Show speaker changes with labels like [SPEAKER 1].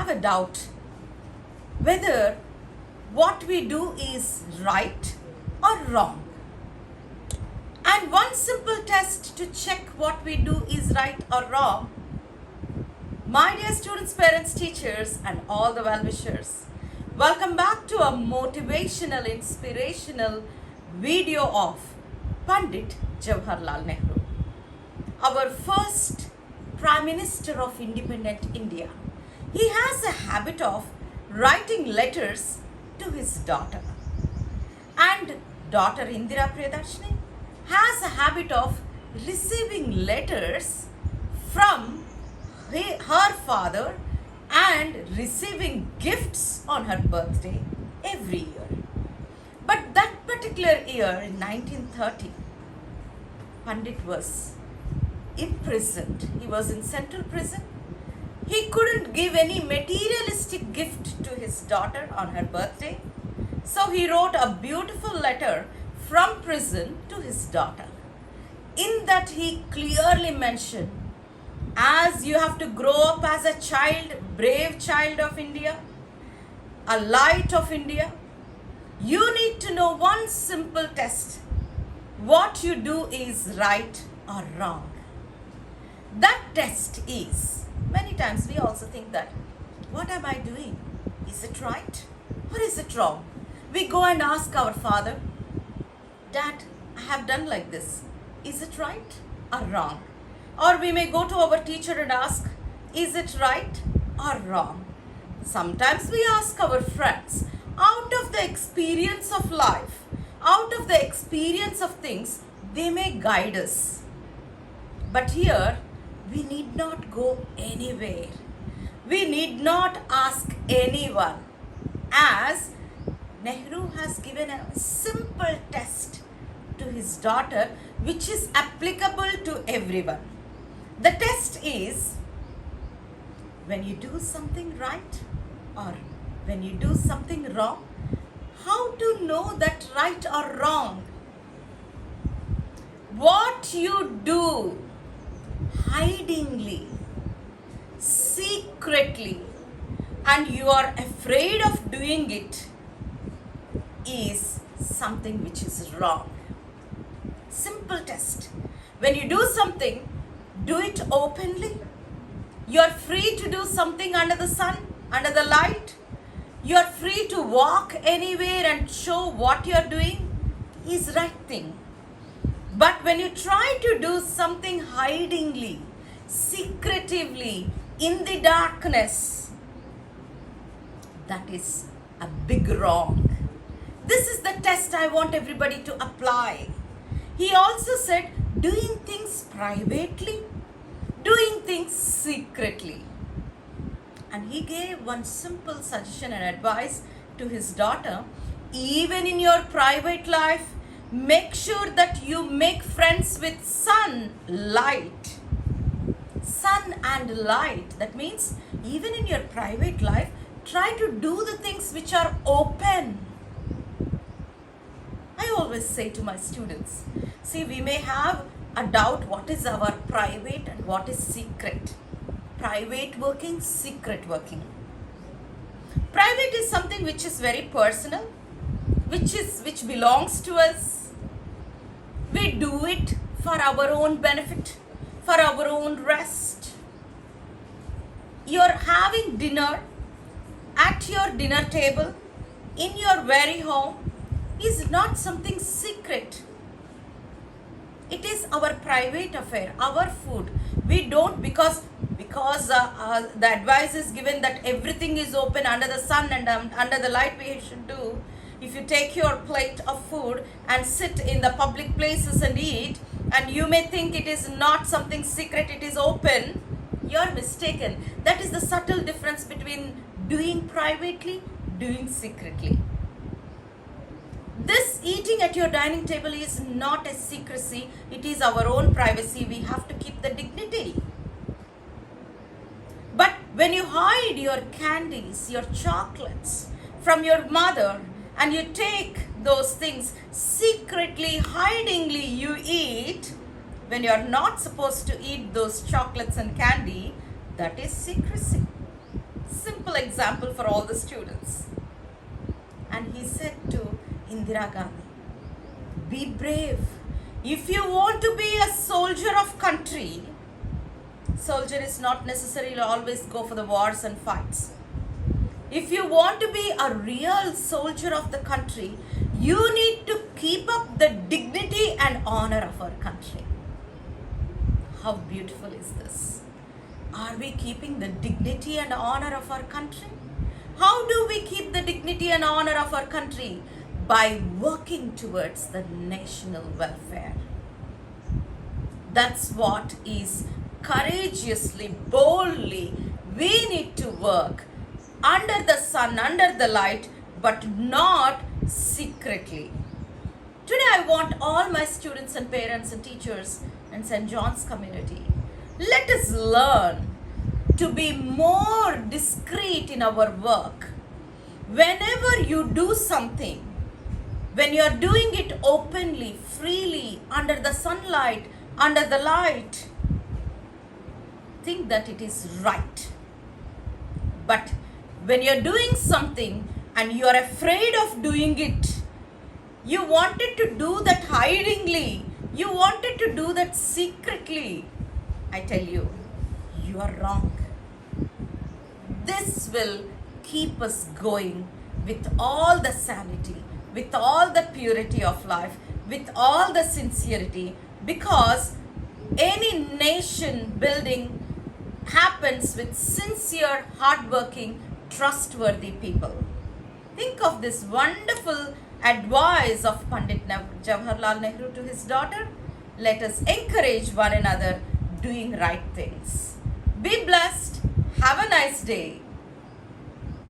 [SPEAKER 1] have a doubt whether what we do is right or wrong. And one simple test to check what we do is right or wrong. My dear students, parents, teachers, and all the well-wishers, welcome back to a motivational, inspirational video of Pandit Jawaharlal Nehru, our first Prime Minister of independent India. He has a habit of writing letters to his daughter. And daughter Indira has a habit of receiving letters from her father and receiving gifts on her birthday every year. But that particular year in 1930, Pandit was imprisoned. He was in central prison. He couldn't give any materialistic gift to his daughter on her birthday. So he wrote a beautiful letter from prison to his daughter. In that he clearly mentioned, as you have to grow up as a child, brave child of India, a light of India, you need to know one simple test. What you do is right or wrong. That test is, many times we also think that, what am I doing? Is it right or is it wrong? We go and ask our father, Dad, I have done like this. Is it right or wrong? Or we may go to our teacher and ask, is it right or wrong? Sometimes we ask our friends, out of the experience of life, out of the experience of things, they may guide us. But here, we need not go anywhere. We need not ask anyone, as Nehru has given a simple test to his daughter which is applicable to everyone. The test is, when you do something right or when you do something wrong, how to know that right or wrong? What you do hidingly, secretly, and you are afraid of doing it is something which is wrong. Simple test. When you do something, do it openly. You are free to do something under the sun, under the light. You are free to walk anywhere and show what you are doing is right thing. But when you try to do something hidingly, secretively, in the darkness, that is a big wrong. This is the test I want everybody to apply. He also said, doing things privately, doing things secretly. And he gave one simple suggestion and advice to his daughter. Even in your private life, make sure that you make friends with sunlight. Sun and light. That means even in your private life, try to do the things which are open. I always say to my students, see, we may have a doubt what is our private and what is secret. Private working, secret working. Private is something which is very personal, which belongs to us. We do it for our own benefit, for our own rest. You're having dinner at your dinner table in your very home is not something secret. It is our private affair, our food. We don't, because the advice is given that everything is open under the sun and under the light we should do. If you take your plate of food and sit in the public places and eat, and you may think it is not something secret, it is open, you're mistaken. That is the subtle difference between doing privately, doing secretly. This eating at your dining table is not a secrecy, it is our own privacy. We have to keep the dignity. But when you hide your candies, your chocolates from your mother, and you take those things secretly, hidingly you eat, when you are not supposed to eat those chocolates and candy, that is secrecy. Simple. simple example for all the students. And he said to Indira Gandhi, be brave. If you want to be a soldier of country, soldier is not necessarily always go for the wars and fights. If you want to be a real soldier of the country, you need to keep up the dignity and honor of our country. How beautiful is this? Are we keeping the dignity and honor of our country? How do we keep the dignity and honor of our country? By working towards the national welfare. That's what is courageously, boldly, we need to work under the sun, under the light, but not secretly. Today I want all my students and parents and teachers and St. John's community, let us learn to be more discreet in our work. Whenever you do something, when you are doing it openly, freely, under the sunlight, under the light, think that it is right. But when you are doing something and you are afraid of doing it, you wanted to do that hidingly, you wanted to do that secretly, I tell you, you are wrong. This will keep us going with all the sanity, with all the purity of life, with all the sincerity, because any nation building happens with sincere, hardworking, trustworthy people. Think of this wonderful advice of Pandit Jawaharlal Nehru to his daughter. Let us encourage one another doing right things. Be blessed. Have a nice day.